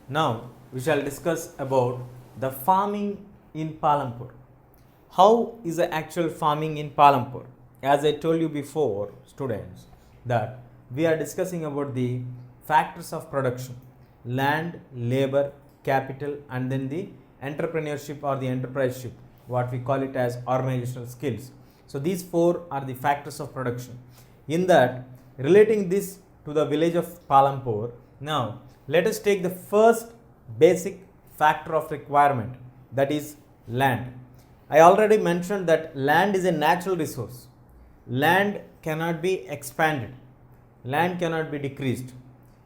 Now we shall discuss about the farming in Palampur. How is the actual farming in Palampur? As I told you before, students, that we are discussing about the factors of production: land, labor, capital, and then the entrepreneurship or the enterpriseship, what we call it as organizational skills. So these four are the factors of production. In that, relating this to the village of Palampur, now let us take the first basic factor of requirement, that is land. I already mentioned that land is a natural resource. Land cannot be expanded. Land cannot be decreased.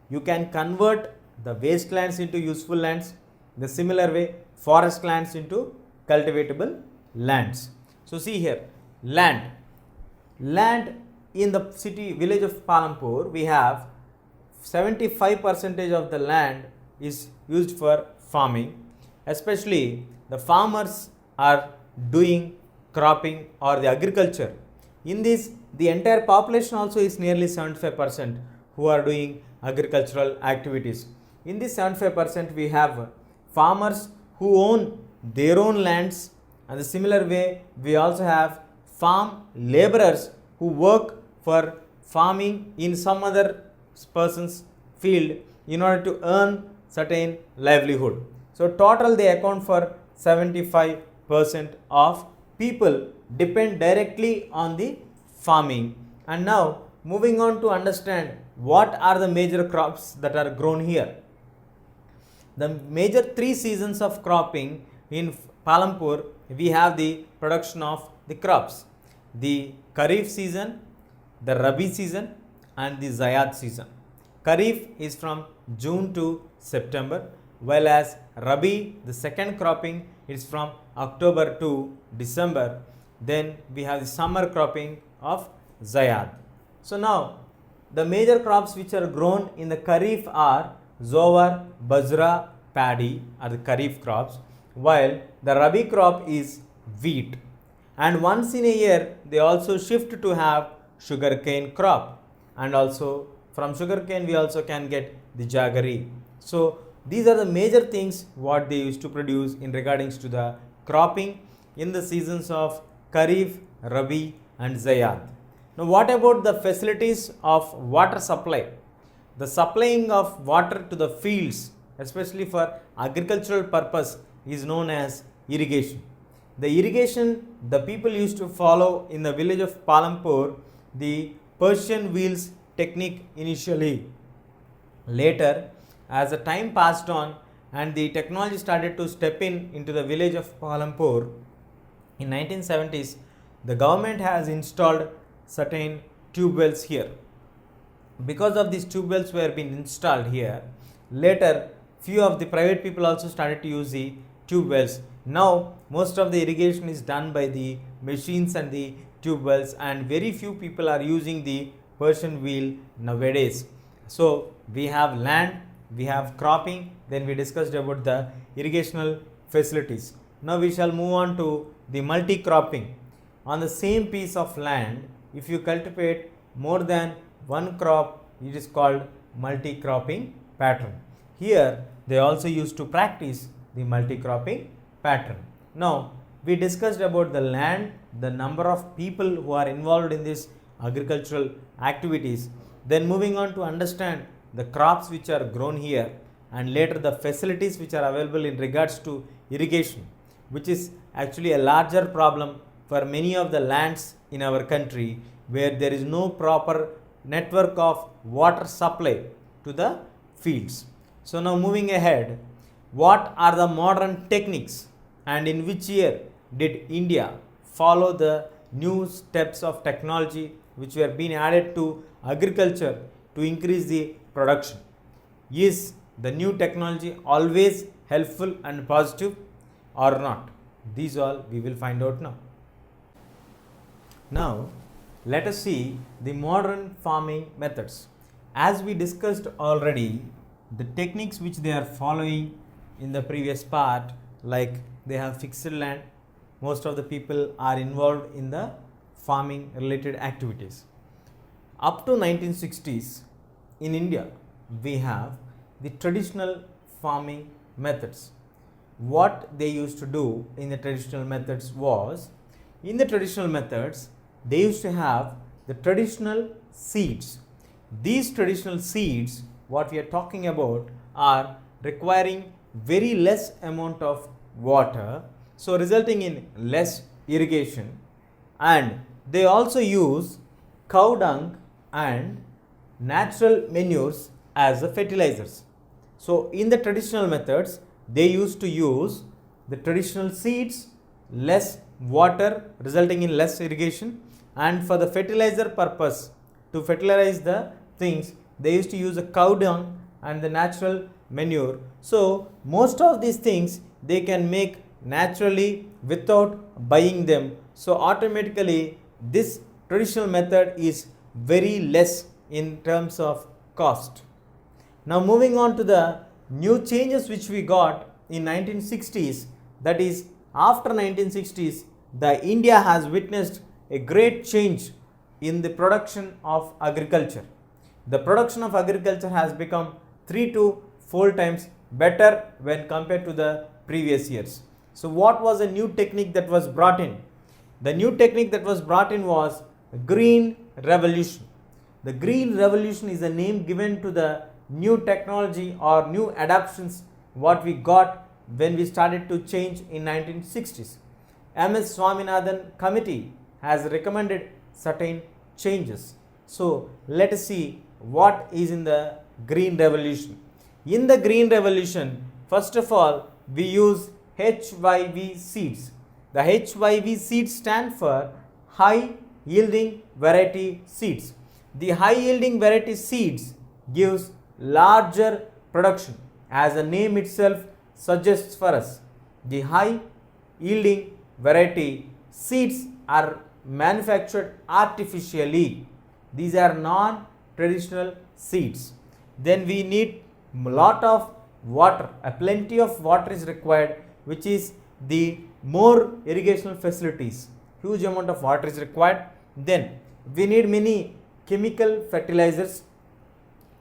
You can convert the wastelands into useful lands. The similar way, forest lands into cultivatable lands. So see here, land. Land in the city village of Palampur, we have 75% of the land is used for farming. Especially the farmers are doing cropping or the agriculture. In this, the entire population also is nearly 75% who are doing agricultural activities. In this 75%, we have farmers who own their own lands, and the similar way we also have farm laborers who work for farming in some other person's field in order to earn certain livelihood. So total they account for 75% of people depend directly on the farming. And now moving on to understand what are the major crops that are grown here. The major 3 seasons of cropping in Palampur, we have the production of the crops: the Kharif season, the Rabi season, and the Zayat season. Kharif is from June to September, while as Rabi, the second cropping, is from October to December. Then we have the summer cropping of Zayat. So now the major crops which are grown in the Kharif are Zowar, Bajra, paddy are the Kharif crops, while the Rabi crop is wheat. And once in a year they also shift to have sugarcane crop, and also from sugarcane we also can get the jaggery. So these are the major things what they used to produce in regards to the cropping in the seasons of Kharif, Rabi and Zayat. Now what about the facilities of water supply? The supplying of water to the fields, especially for agricultural purpose, is known as irrigation. The irrigation the people used to follow in the village of Palampur, the Persian wheels technique initially. Later, as the time passed on and the technology started to step in into the village of Palampur, in 1970s, the government has installed certain tube wells here. Because of these tube wells were being installed here, later few of the private people also started to use the tube wells. Now most of the irrigation is done by the machines and the tube wells, and very few people are using the Persian wheel nowadays. So we have land, we have cropping, then we discussed about the irrigational facilities. Now we shall move on to the multi-cropping. On the same piece of land, if you cultivate more than one crop, it is called multi-cropping pattern. Here they also used to practice the multi-cropping pattern. Now we discussed about the land, the number of people who are involved in this agricultural activities. Then moving on to understand the crops which are grown here, and later the facilities which are available in regards to irrigation, which is actually a larger problem for many of the lands in our country where there is no proper network of water supply to the fields. So now moving ahead, what are the modern techniques and in which year did India follow the new steps of technology which were being added to agriculture to increase the production? Is the new technology always helpful and positive or not? These all we will find out now. Now let us see the modern farming methods. As we discussed already, the techniques which they are following in the previous part, like they have fixed land, most of the people are involved in the farming related activities. Up to 1960s in India, we have the traditional farming methods. What they used to do in the traditional methods was, in the traditional methods, they used to have the traditional seeds. These traditional seeds, what we are talking about, are requiring very less amount of water, so resulting in less irrigation, and they also use cow dung and natural manures as the fertilizers. So in the traditional methods, they used to use the traditional seeds, less water resulting in less irrigation, and for the fertilizer purpose, to fertilize the things, they used to use a cow dung and the natural manure. So most of these things they can make naturally without buying them. So automatically this traditional method is very less in terms of cost. Now moving on to the new changes which we got in 1960s, that is after 1960s, the India has witnessed a great change in the production of agriculture. The production of agriculture has become 3 to 4 times better when compared to the previous years. So what was a new technique that was brought in? The new technique that was brought in was green revolution. The green revolution is a name given to the new technology or new adaptations what we got when we started to change in 1960s. MS Swaminathan committee has recommended certain changes. So let us see what is in the green revolution. In the green revolution, first of all, we use HYV seeds. The HYV seeds stand for high yielding variety seeds. The high yielding variety seeds gives larger production, as the name itself suggests for us. The high yielding variety seeds are manufactured artificially. These are non-traditional seeds. Then we need lot of water, a plenty of water is required, which is the more irrigational facilities, huge amount of water is required. Then we need many chemical fertilizers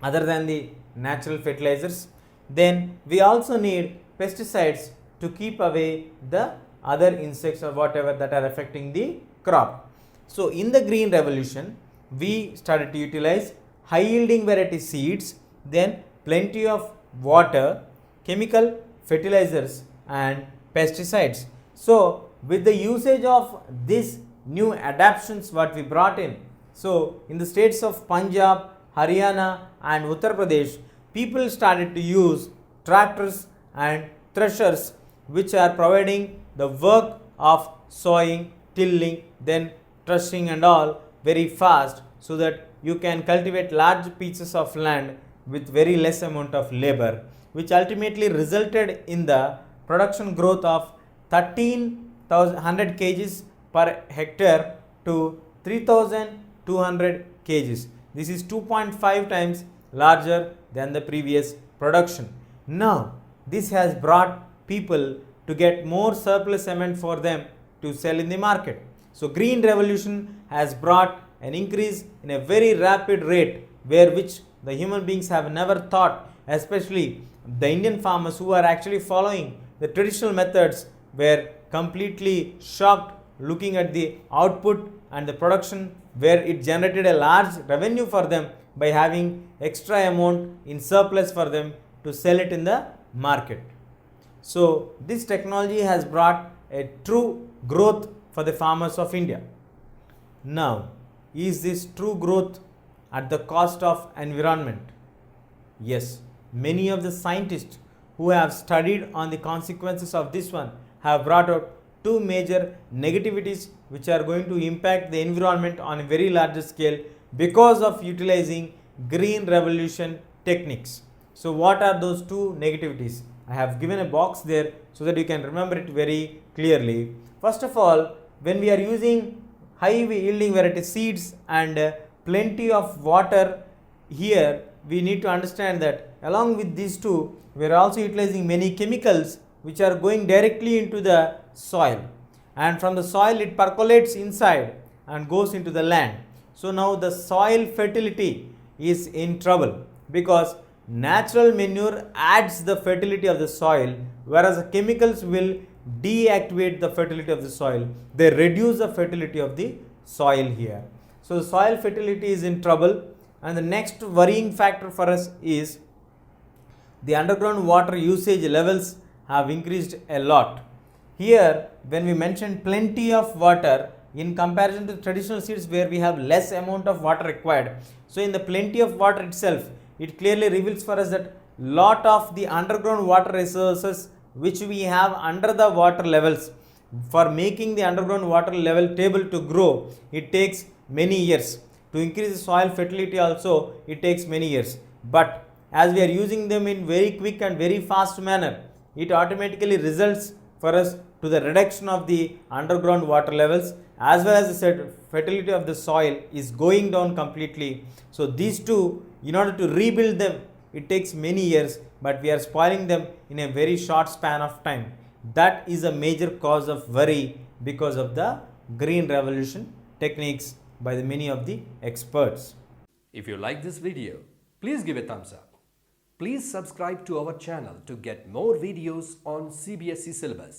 other than the natural fertilizers. Then we also need pesticides to keep away the other insects or whatever that are affecting the crop. So in the green revolution, we started to utilize high yielding variety seeds, then plenty of water, chemical fertilizers and pesticides. So with the usage of these new adaptations what we brought in, so in the states of Punjab, Haryana and Uttar Pradesh, people started to use tractors and threshers which are providing the work of sowing, tilling, then threshing and all very fast, so that you can cultivate large pieces of land with very less amount of labor, which ultimately resulted in the production growth of 13,100 kgs per hectare to 3,200 kgs. This is 2.5 times larger than the previous production. Now this has brought people to get more surplus cement for them to sell in the market. So green revolution has brought an increase in a very rapid rate, where which the human beings have never thought, especially the Indian farmers who are actually following the traditional methods were completely shocked looking at the output and the production, where it generated a large revenue for them by having extra amount in surplus for them to sell it in the market. So this technology has brought a true growth for the farmers of India. Now, is this true growth at the cost of environment? Yes, many of the scientists who have studied on the consequences of this one have brought out two major negativities which are going to impact the environment on a very larger scale because of utilizing green revolution techniques. So what are those two negativities? I have given a box there so that you can remember it very clearly. First of all, when we are using high yielding variety seeds and plenty of water, here we need to understand that along with these two, we are also utilizing many chemicals which are going directly into the soil, and from the soil it percolates inside and goes into the land. So now the soil fertility is in trouble, because natural manure adds the fertility of the soil, whereas the chemicals will deactivate the fertility of the soil. They reduce the fertility of the soil here. So the soil fertility is in trouble, and the next worrying factor for us is the underground water usage levels have increased a lot. Here, when we mention plenty of water in comparison to traditional seeds where we have less amount of water required, so in the plenty of water itself, it clearly reveals for us that lot of the underground water resources which we have under the water levels, for making the underground water level table to grow, it takes many years. To increase the soil fertility also, it takes many years. But as we are using them in very quick and very fast manner, it automatically results for us to the reduction of the underground water levels, as well as the fertility of the soil is going down completely. So these two, in order to rebuild them, it takes many years, but we are spoiling them in a very short span of time. That is a major cause of worry because of the green revolution techniques by the many of the experts. If you like this video, please give a thumbs up. Please subscribe to our channel to get more videos on CBSE syllabus.